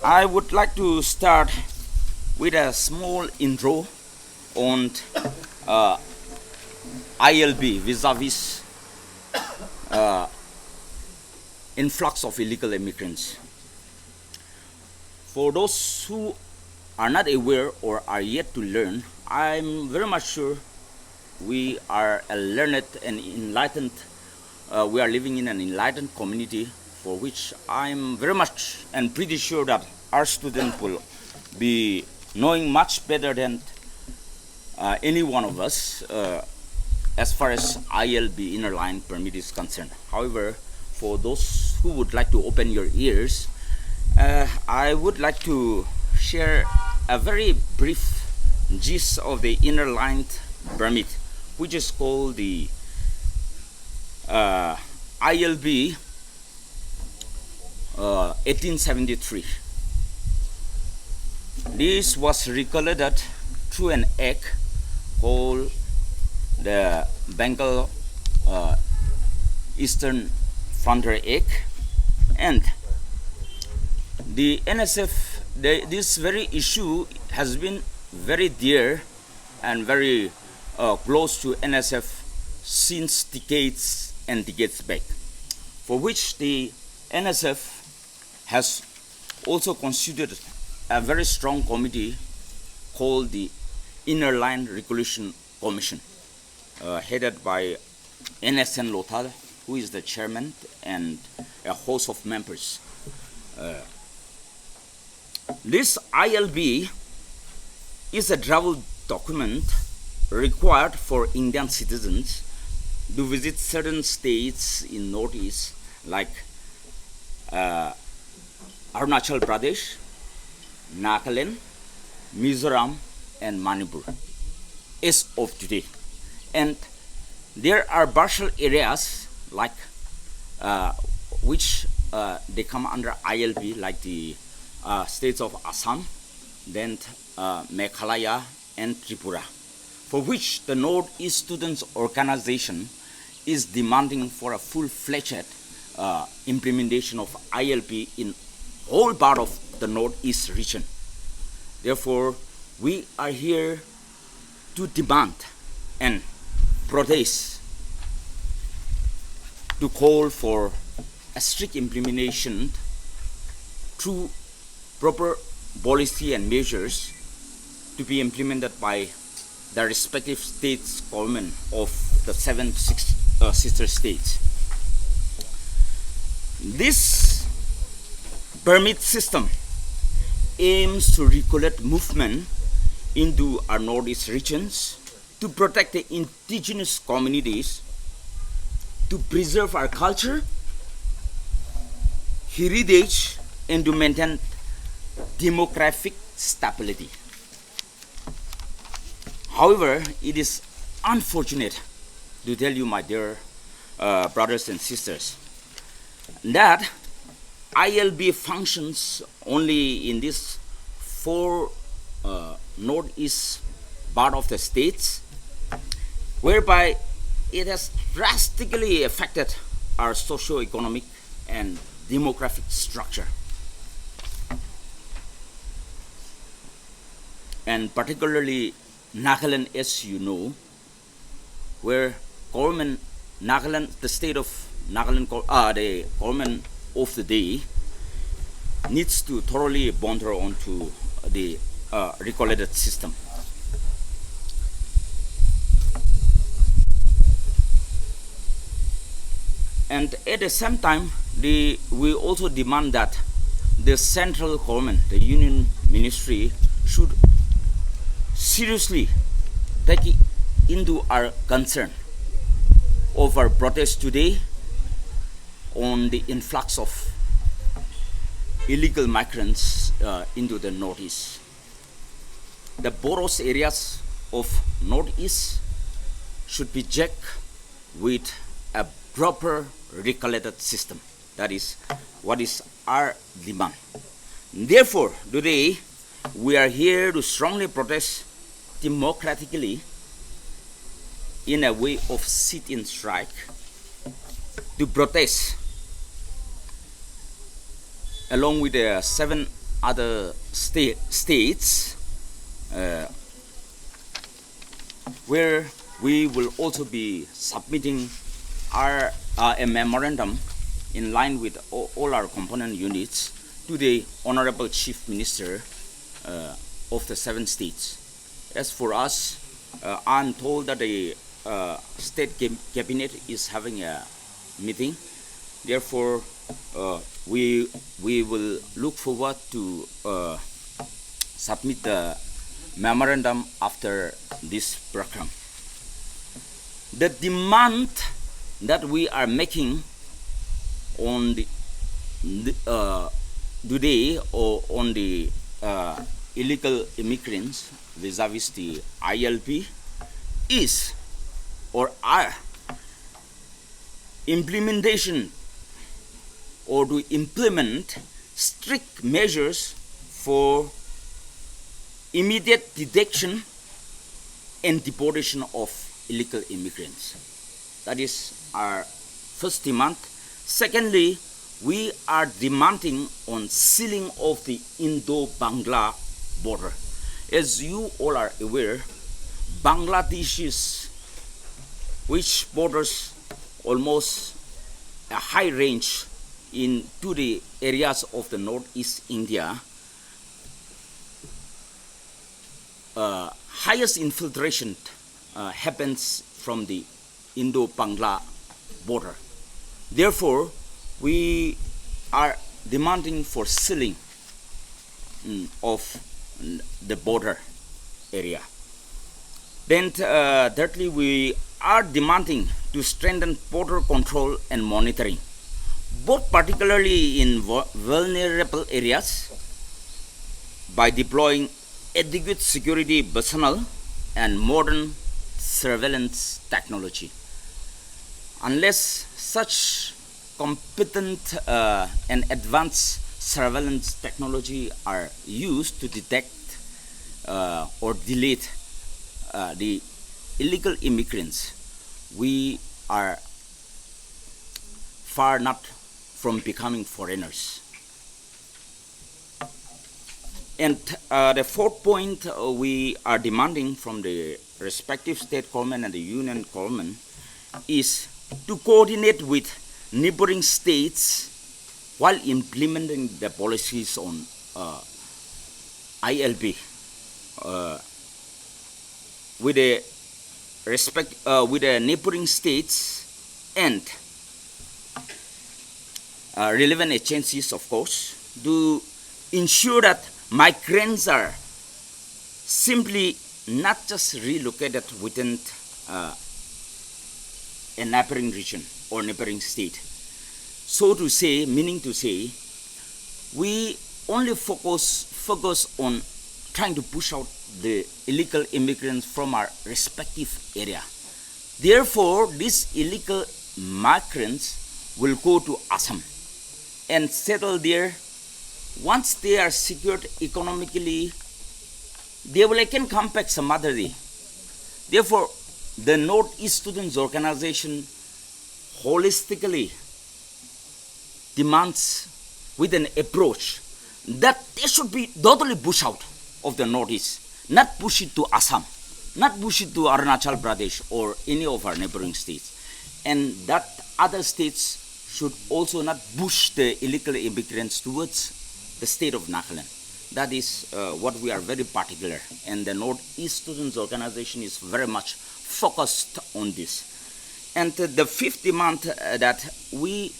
I would like to start with a small intro on uh, ILB vis-a-vis influx of illegal immigrants. For those who are not aware or are yet to learn, I'm very much sure we are a learned and enlightened. We are living in an enlightened community for which I'm very much and pretty sure that our students will be knowing much better than any one of us as far as ILB inner line permit is concerned. However, for those who would like to open your ears, I would like to share a very brief gist of the inner line permit, which is called the ILB 1873. This was recorded through an act called the Bengal Eastern Frontier Act, and the NSF. This very issue has been very dear and very close to NSF since decades and decades back, for which the NSF has also constituted a very strong committee called the Inner Line Regulation Commission, headed by NSN Lothar, who is the chairman, and a host of members. This ILB is a travel document required for Indian citizens to visit certain states in Northeast like Arunachal Pradesh, Nagaland, Mizoram, and Manipur as of today. And there are partial areas like which they come under ILB, like the states of Assam, then Meghalaya, and Tripura, for which the Northeast Students Organization is demanding for a full-fledged implementation of ILB in whole part of the Northeast region. Therefore, we are here to demand and protest, to call for a strict implementation through proper policy and measures to be implemented by the respective states government of the seven sister states. This permit system aims to regulate movement into our Northeast regions, to protect the indigenous communities, to preserve our culture, heritage, and to maintain demographic stability. However, it is unfortunate to tell you, my dear brothers and sisters, that ILB functions only in this four northeast part of the states, whereby it has drastically affected our socio-economic and demographic structure. And particularly Nagaland, as you know, where government Nagaland, the state of Nagaland, the government of the day needs to thoroughly bonder onto the regulated system. And at the same time, we also demand that the central government, the union ministry, should seriously take into our concern of our protest today on the influx of illegal migrants into the Northeast. The porous areas of Northeast should be checked with a proper regulated system. That is what is our demand. Therefore, today we are here to strongly protest democratically in a way of sit-in strike, to protest along with the seven other states where we will also be submitting a memorandum in line with all our component units to the Honorable Chief Minister of the 7 states. As for us, I'm told that the State Cabinet is having a meeting. Therefore, we will look forward to submit the memorandum after this program. The demand that we are making on the today or on the illegal immigrants vis-a-vis the ILP is or are implementation or to implement strict measures for immediate detection and deportation of illegal immigrants. That is our first demand. Secondly, we are demanding on sealing of the Indo-Bangla border. As you all are aware, Bangladesh is, which borders almost a high range into the areas of the northeast India, highest infiltration happens from the Indo-Bangla border. Therefore, we are demanding for sealing of the border area. Then thirdly, we are demanding to strengthen border control and monitoring, both particularly in vulnerable areas by deploying adequate security personnel and modern surveillance technology. Unless such competent and advanced surveillance technology are used to detect or delete the illegal immigrants, we are far not from becoming foreigners. And the fourth point we are demanding from the respective state government and the union government is to coordinate with neighboring states while implementing the policies on ILP with the neighboring states and relevant agencies, of course, to ensure that migrants are simply not just relocated within a neighboring region or neighboring state. So to say, meaning to say, we only focus on trying to push out the illegal immigrants from our respective area. Therefore, these illegal migrants will go to Assam and settle there. Once they are secured economically, they will again come back some other day. Therefore, the Northeast Students Organization holistically demands with an approach that they should be totally pushed out of the Northeast, not push it to Assam, not push it to Arunachal Pradesh or any of our neighboring states, and that other states should also not push the illegal immigrants towards the state of Nagaland. That is what we are very particular, and the Northeast Students Organization is very much focused on this. And the fifth demand that we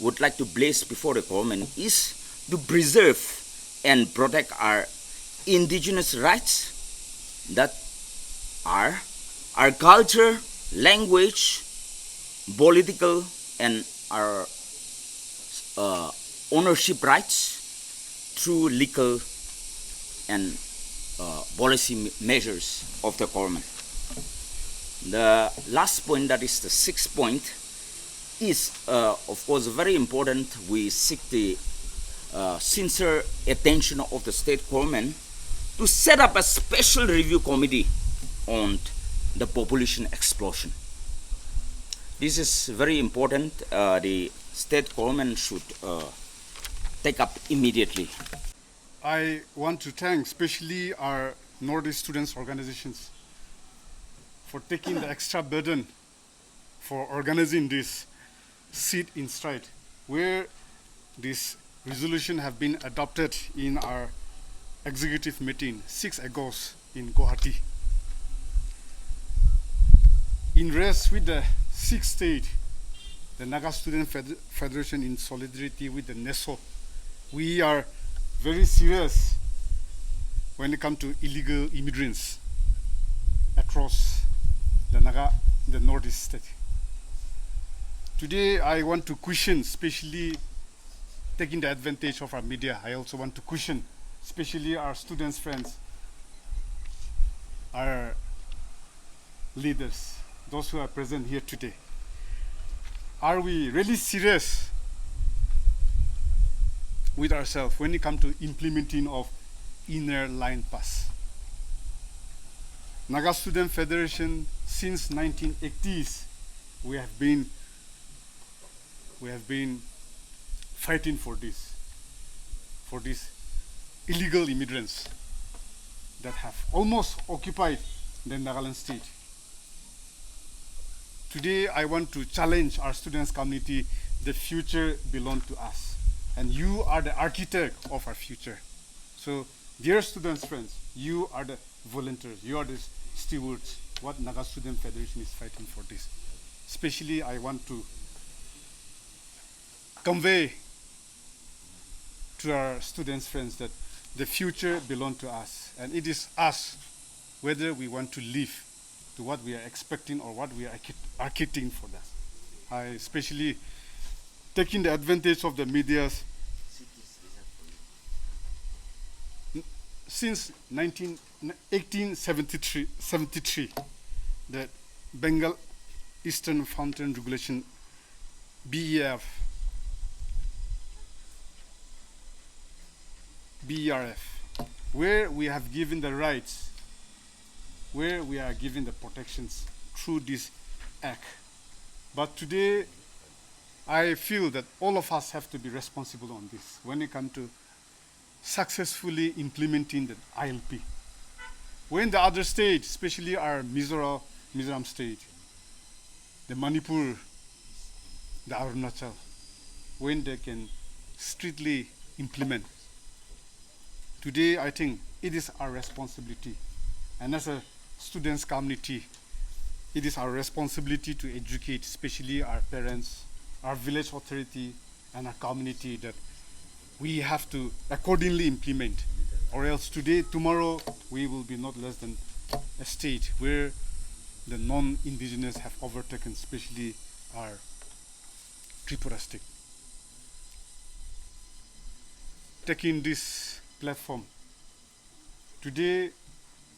would like to place before the government is to preserve and protect our indigenous rights, that are our culture, language, political, and our ownership rights through legal and policy measures of the government. The last point, that is the sixth point, is of course very important. We seek the sincere attention of the state government to set up a special review committee on the population explosion. This is very important. The state government should take up immediately. I want to thank especially our Northeast students organizations for taking the extra burden for organizing this sit in stride, where this resolution have been adopted in our executive meeting 6 August in Guwahati. In rest with the sixth state, the Naga Student Federation in solidarity with the Neso, we are very serious when it comes to illegal immigrants across the Naga, the Northeast state. Today, I want to question, especially taking the advantage of our media. I also want to question, especially our students' friends, our leaders, those who are present here today. Are we really serious with ourselves when it comes to implementing of inner line pass? Naga Student Federation since 1980s, we have been fighting for these illegal immigrants that have almost occupied the Nagaland state. Today, I want to challenge our students' community. The future belongs to us, and you are the architect of our future. So, dear students, friends, you are the volunteers, you are the stewards. What Naga Student Federation is fighting for this. Especially, I want to convey to our students, friends, that the future belongs to us, and it is us whether we want to live to what we are expecting or what we are architecting for that. I especially taking the advantage of the medias. Since 1873, the Bengal Eastern Fountain Regulation, BERF, where we have given the rights, where we are given the protections through this act. But today, I feel that all of us have to be responsible on this when it comes to successfully implementing the ILP. When the other states, especially our Mizoram state, the Manipur, the Arunachal, when they can strictly implement. Today, I think it is our responsibility, and as a students' community, it is our responsibility to educate, especially our parents, our village authority, and our community, that we have to accordingly implement, or else tomorrow, we will be not less than a state where the non-indigenous have overtaken, especially our Tripura state. Taking this platform, today,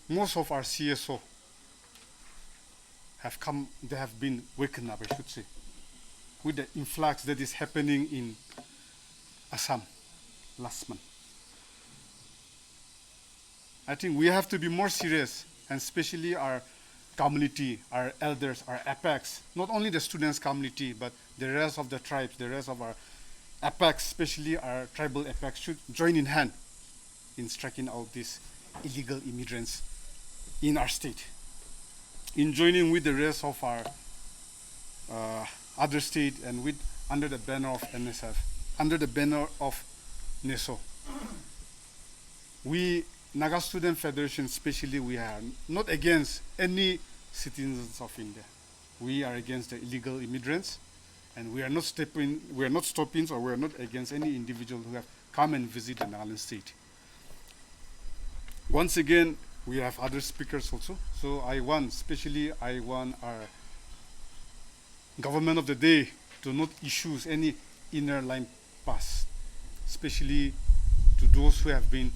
most of our CSO have come, they have been waken up, I should say, with the influx that is happening in Assam last month. I think we have to be more serious, and especially our community, our elders, our APEX, not only the students' community, but the rest of the tribes, the rest of our APEX, especially our tribal APEX, should join in hand in striking out these illegal immigrants in our state, in joining with the rest of our other state, and with under the banner of NSF, under the banner of Neso. We, Naga Student Federation especially, we are not against any citizens of India. We are against the illegal immigrants, and we are not stopping, or we are not against any individual who have come and visit the Nagaland state. Once again, we have other speakers also. So I want our government of the day to not issue any inner line pass, especially to those who have been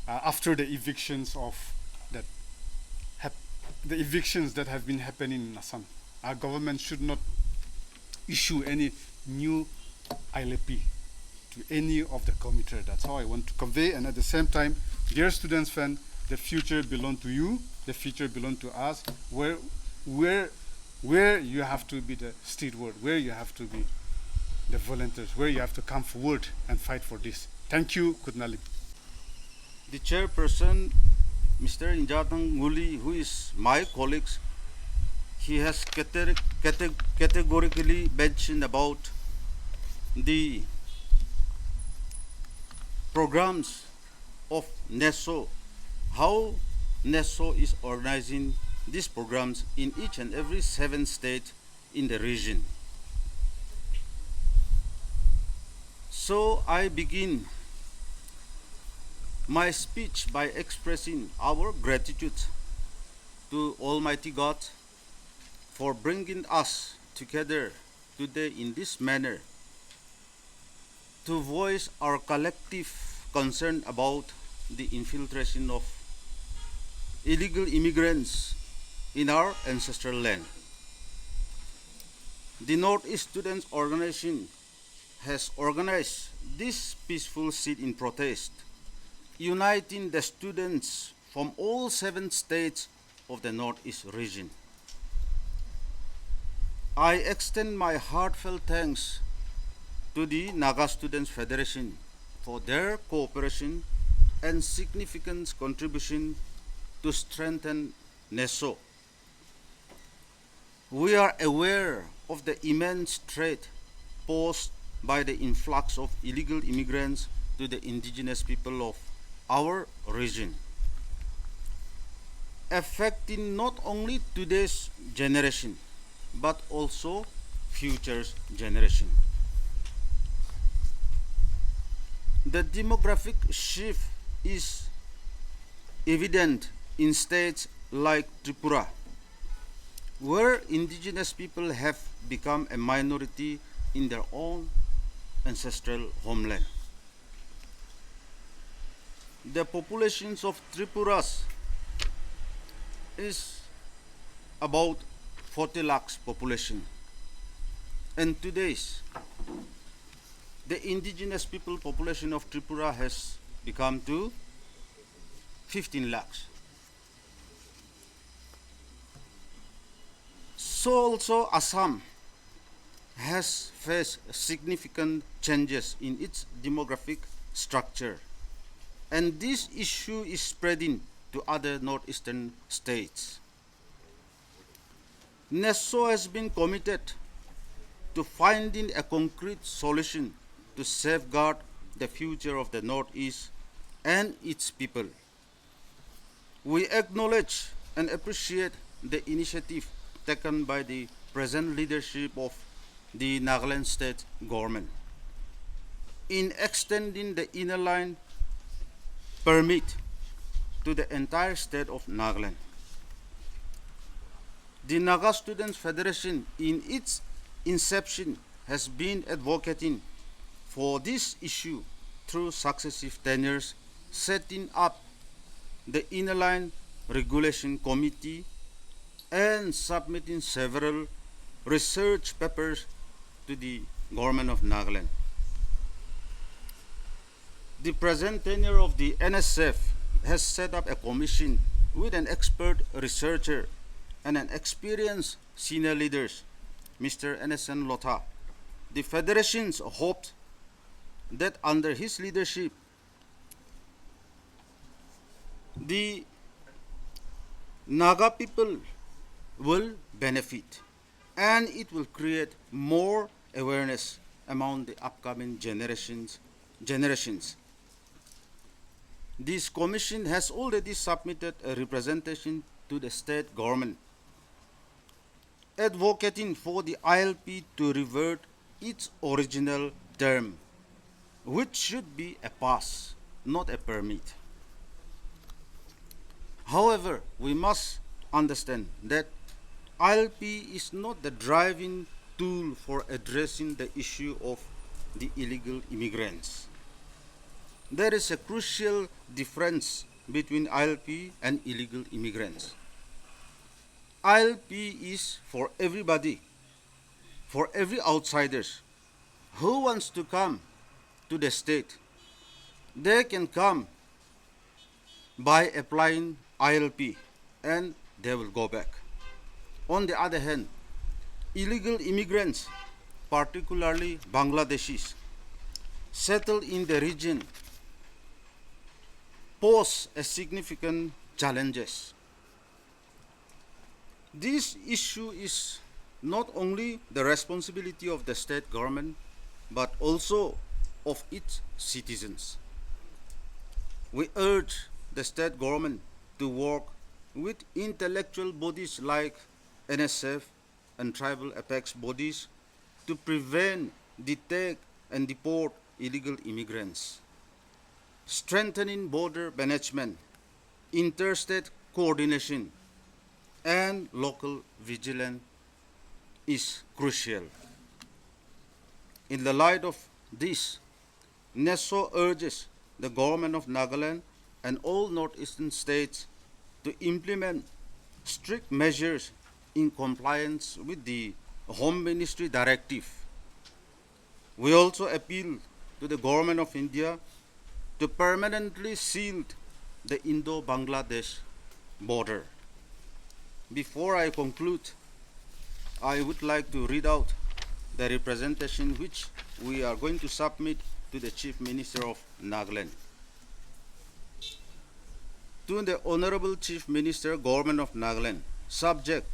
after the evictions that have been happening in Assam. Our government should not issue any new ILP to any of the commuter. That's how I want to convey. And at the same time, dear students, friends, the future belongs to you. The future belongs to us. Where you have to be the steward, where you have to be the volunteers, where you have to come forward and fight for this. Thank you, Kudnali. The chairperson, Mr. Injatang Nguli, who is my colleague, he has categorically mentioned about the programs of Neso, how Neso is organizing these programs in each and every 7 states in the region. So I begin my speech by expressing our gratitude to Almighty God for bringing us together today in this manner to voice our collective concern about the infiltration of illegal immigrants in our ancestral land. The Northeast Students Organization has organized this peaceful sit-in protest, uniting the students from all 7 states of the Northeast region. I extend my heartfelt thanks to the Naga Students Federation for their cooperation and significant contribution to strengthen Neso. We are aware of the immense threat posed by the influx of illegal immigrants to the indigenous people of our region, affecting not only today's generation but also future generation. The demographic shift is evident in states like Tripura, where indigenous people have become a minority in their own ancestral homeland. The populations of Tripuras is about 40 lakhs population, and today's the indigenous people population of Tripura has become to 15 lakhs. So also Assam has faced significant changes in its demographic structure, and this issue is spreading to other northeastern states. Neso has been committed to finding a concrete solution to safeguard the future of the Northeast and its people. We acknowledge and appreciate the initiative taken by the present leadership of the Nagaland state government in extending the inner line permit to the entire state of Nagaland. The Naga Students Federation in its inception has been advocating for this issue through successive tenures, setting up the Inner Line Regulation Committee and submitting several research papers to the government of Nagaland. The present tenure of the NSF has set up a commission with an expert researcher and an experienced senior leaders, Mr. NSN Lotha. The federations hoped that under his leadership, the Naga people will benefit and it will create more awareness among the upcoming generations. This commission has already submitted a representation to the state government advocating for the ILP to revert its original term, which should be a pass, not a permit. However, we must understand that ILP is not the driving tool for addressing the issue of the illegal immigrants. There is a crucial difference between ILP and illegal immigrants. ILP is for everybody, for every outsiders who wants to come to the state. They can come by applying ILP and they will go back. On the other hand, illegal immigrants particularly Bangladeshis, settled in the region pose a significant challenges. This issue is not only the responsibility of the state government, but also of its citizens. We urge the state government to work with intellectual bodies like NSF and tribal apex bodies to prevent, detect, and deport illegal immigrants. Strengthening border management, interstate coordination, and local vigilance is crucial. In the light of this, Neso urges the government of Nagaland and all northeastern states to implement strict measures in compliance with the Home Ministry directive. We also appeal to the government of India to permanently seal the Indo-Bangladesh border. Before I conclude, I would like to read out the representation which we are going to submit to the Chief Minister of Nagaland. To the Honorable Chief Minister, Government of Nagaland, subject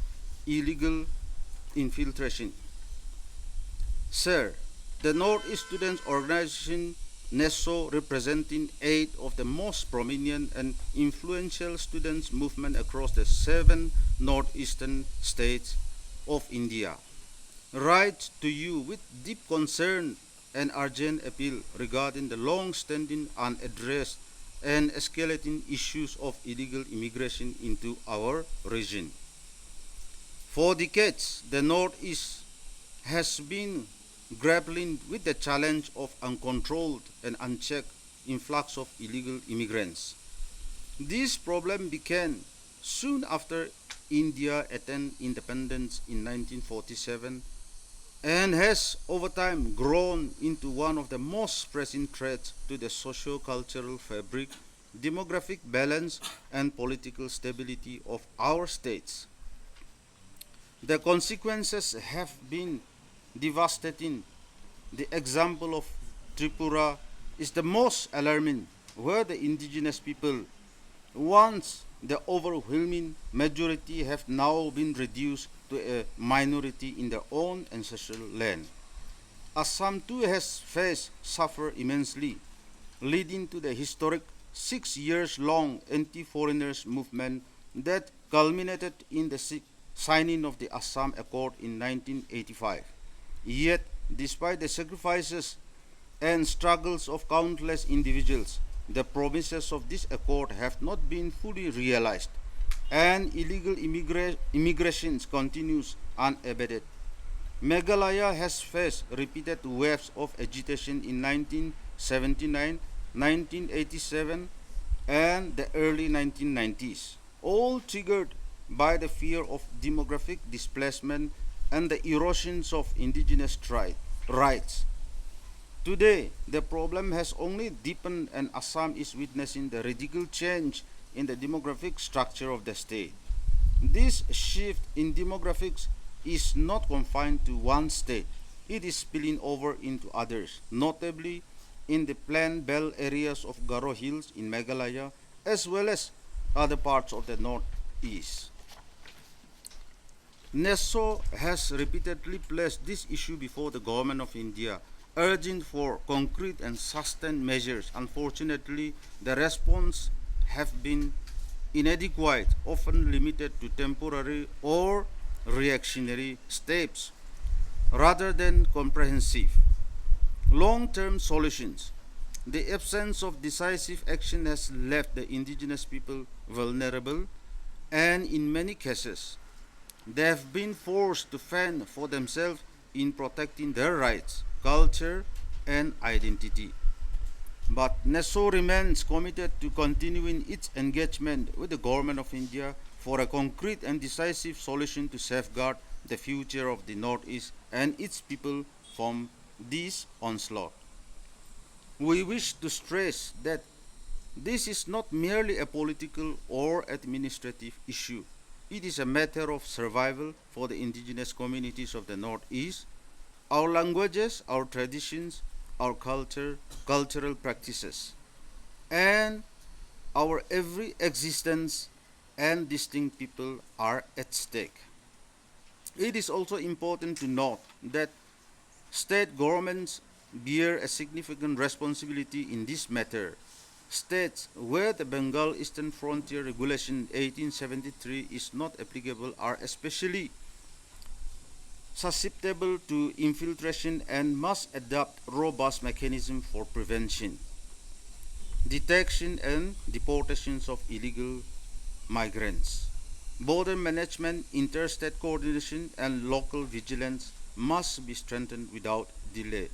illegal infiltration. Sir, the Northeast Students Organization Neso, representing 8 of the most prominent and influential students' movement across the 7 northeastern states of India, writes to you with deep concern and urgent appeal regarding the long-standing, unaddressed, and escalating issues of illegal immigration into our region. For decades, the Northeast has been grappling with the challenge of uncontrolled and unchecked influx of illegal immigrants. This problem began soon after India attained independence in 1947 and has over time grown into one of the most pressing threats to the socio-cultural fabric, demographic balance, and political stability of our states. The consequences have been devastating. The example of Tripura is the most alarming, where the indigenous people, once the overwhelming majority, have now been reduced to a minority in their own ancestral land. Assam too has faced suffer immensely, leading to the historic 6 years long anti-foreigners movement that culminated in the signing of the Assam Accord in 1985. Yet, despite the sacrifices and struggles of countless individuals, the promises of this accord have not been fully realized, and illegal immigration continues unabated. Meghalaya has faced repeated waves of agitation in 1979, 1987, and the early 1990s, all triggered by the fear of demographic displacement and the erosions of indigenous rights. Today, the problem has only deepened, and Assam is witnessing the radical change in the demographic structure of the state. This shift in demographics is not confined to one state. It is spilling over into others, notably in the Plain Belt areas of Garo Hills in Meghalaya, as well as other parts of the northeast. Neso has repeatedly placed this issue before the government of India, urging for concrete and sustained measures. Unfortunately, the response have been inadequate, often limited to temporary or reactionary steps rather than comprehensive, long-term solutions. The absence of decisive action has left the indigenous people vulnerable, and in many cases, they have been forced to fend for themselves in protecting their rights, culture, and identity. But Neso remains committed to continuing its engagement with the government of India for a concrete and decisive solution to safeguard the future of the Northeast and its people from this onslaught. We wish to stress that this is not merely a political or administrative issue. It is a matter of survival for the indigenous communities of the Northeast, our languages, our traditions, our culture, cultural practices, and our every existence and distinct people are at stake. It is also important to note that state governments bear a significant responsibility in this matter. States where the Bengal Eastern Frontier Regulation 1873 is not applicable are especially susceptible to infiltration and must adopt robust mechanisms for prevention, detection and deportations of illegal migrants. Border management, interstate coordination and local vigilance must be strengthened without delay.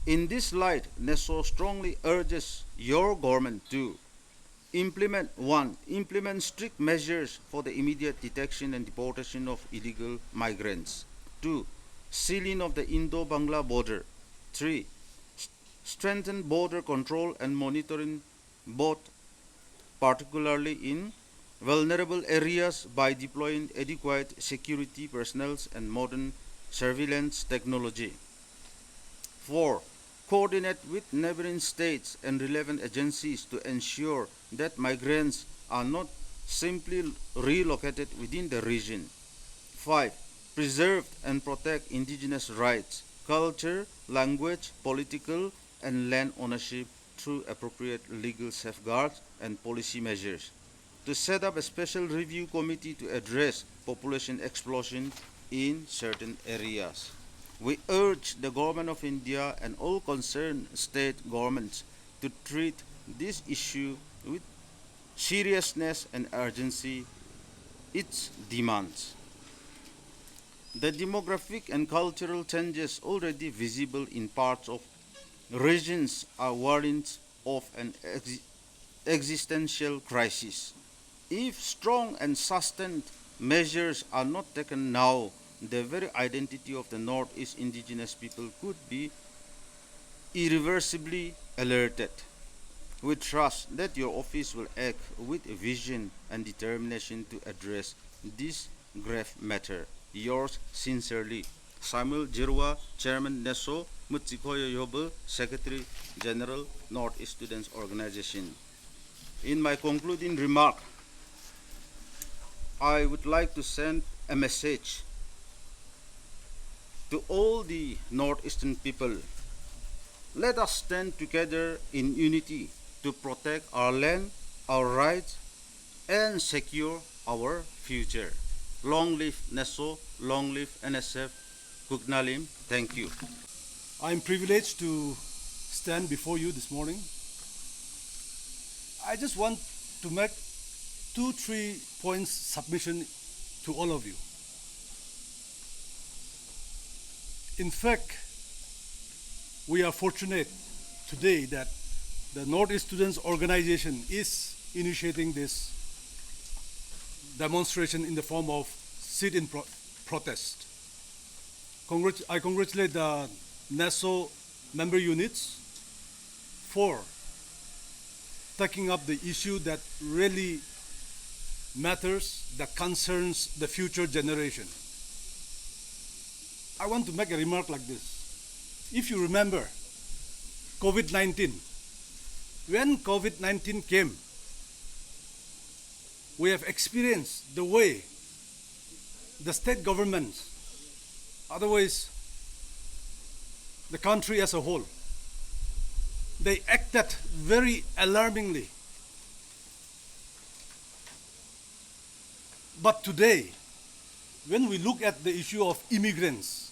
In this light, Neso strongly urges your government to implement strict measures for the immediate detection and deportation of illegal migrants. 2. Sealing of the Indo-Bangla border. 3. Strengthen border control and monitoring, both particularly in vulnerable areas by deploying adequate security personnel and modern surveillance technology. 4. Coordinate with neighboring states and relevant agencies to ensure that migrants are not simply relocated within the region. 5. Preserve and protect indigenous rights, culture, language, political, and land ownership through appropriate legal safeguards and policy measures. To set up a special review committee to address population explosion in certain areas. We urge the Government of India and all concerned state governments to treat this issue with seriousness and urgency it demands. The demographic and cultural changes already visible in parts of regions are warnings of an existential crisis. If strong and sustained measures are not taken now, the very identity of the Northeast indigenous people could be irreversibly alerted. We trust that your office will act with vision and determination to address this grave matter. Yours sincerely, Samuel Jirwa, Chairman Neso, Mutsikoyo Yobe, Secretary General, Northeast Students Organization. In my concluding remark, I would like to send a message to all the Northeastern people. Let us stand together in unity to protect our land, our rights, and secure our future. Long live Neso, long live NSF, Kugnalim. Thank you. I'm privileged to stand before you this morning. I just want to make 2-3 points submission to all of you. In fact, we are fortunate today that the Northeast Students Organization is initiating this demonstration in the form of sit-in protest. I congratulate the Neso member units for taking up the issue that really matters, that concerns the future generation. I want to make a remark like this. If you remember COVID-19, when COVID-19 came, we have experienced the way the state governments, otherwise the country as a whole, they acted very alarmingly. But today, when we look at the issue of immigrants,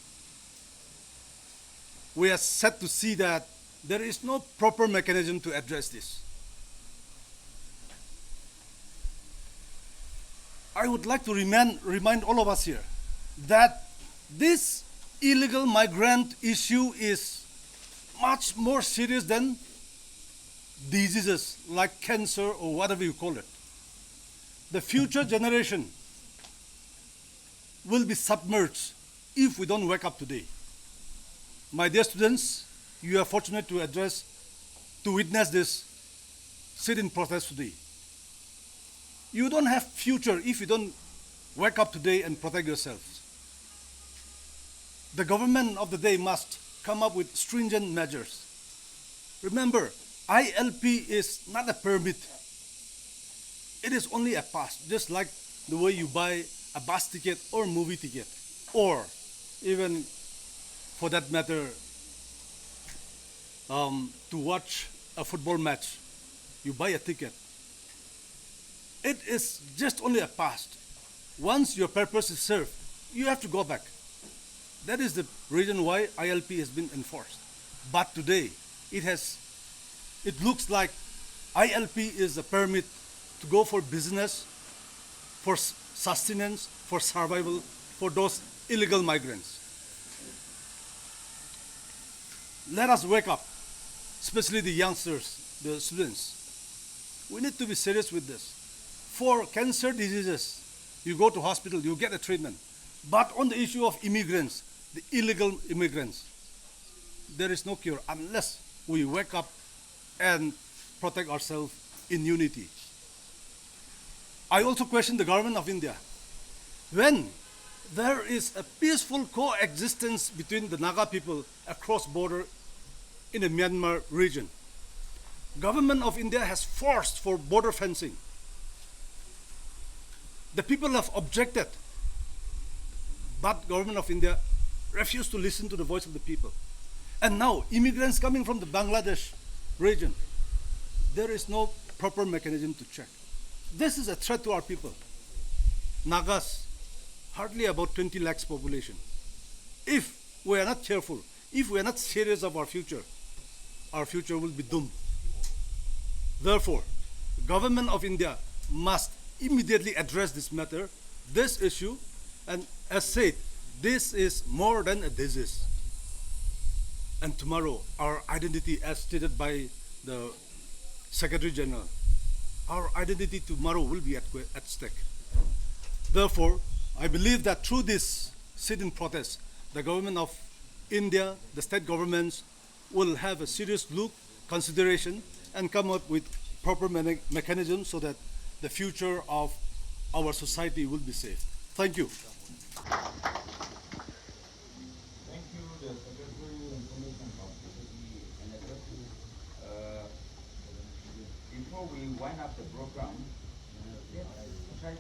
we are sad to see that there is no proper mechanism to address this. I would like to remind all of us here that this illegal migrant issue is much more serious than diseases like cancer or whatever you call it. The future generation will be submerged if we don't wake up today. My dear students, you are fortunate to witness this sit-in protest today. You don't have future if you don't wake up today and protect yourselves. The government of the day must come up with stringent measures. Remember, ILP is not a permit. It is only a pass, just like the way you buy a bus ticket or movie ticket, or even for that matter, to watch a football match. You buy a ticket. It is just only a pass. Once your purpose is served, you have to go back. That is the reason why ILP has been enforced. But today, it looks like ILP is a permit to go for business, for sustenance, for survival, for those illegal migrants. Let us wake up, especially the youngsters, the students. We need to be serious with this. For cancer diseases, you go to hospital, you get a treatment. But on the issue of immigrants, the illegal immigrants, there is no cure unless we wake up and protect ourselves in unity. I also question the government of India. When there is a peaceful coexistence between the Naga people across border in the Myanmar region, government of India has forced for border fencing. The people have objected, but government of India refused to listen to the voice of the people. And now immigrants coming from the Bangladesh region, there is no proper mechanism to check. This is a threat to our people. Nagas, hardly about 20 lakhs population. If we are not careful, if we are not serious of our future will be doomed. Therefore, government of India must immediately address this matter, this issue, and as said, this is more than a disease. And tomorrow, our identity, as stated by the Secretary General, our identity tomorrow will be at stake. Therefore, I believe that through this sit-in protest, the government of India, the state governments, will have a serious look, consideration, and come up with proper mechanisms so that the future of our society will be safe. Thank you. Thank you, the Secretary Information of the before we wind up the program, let's try to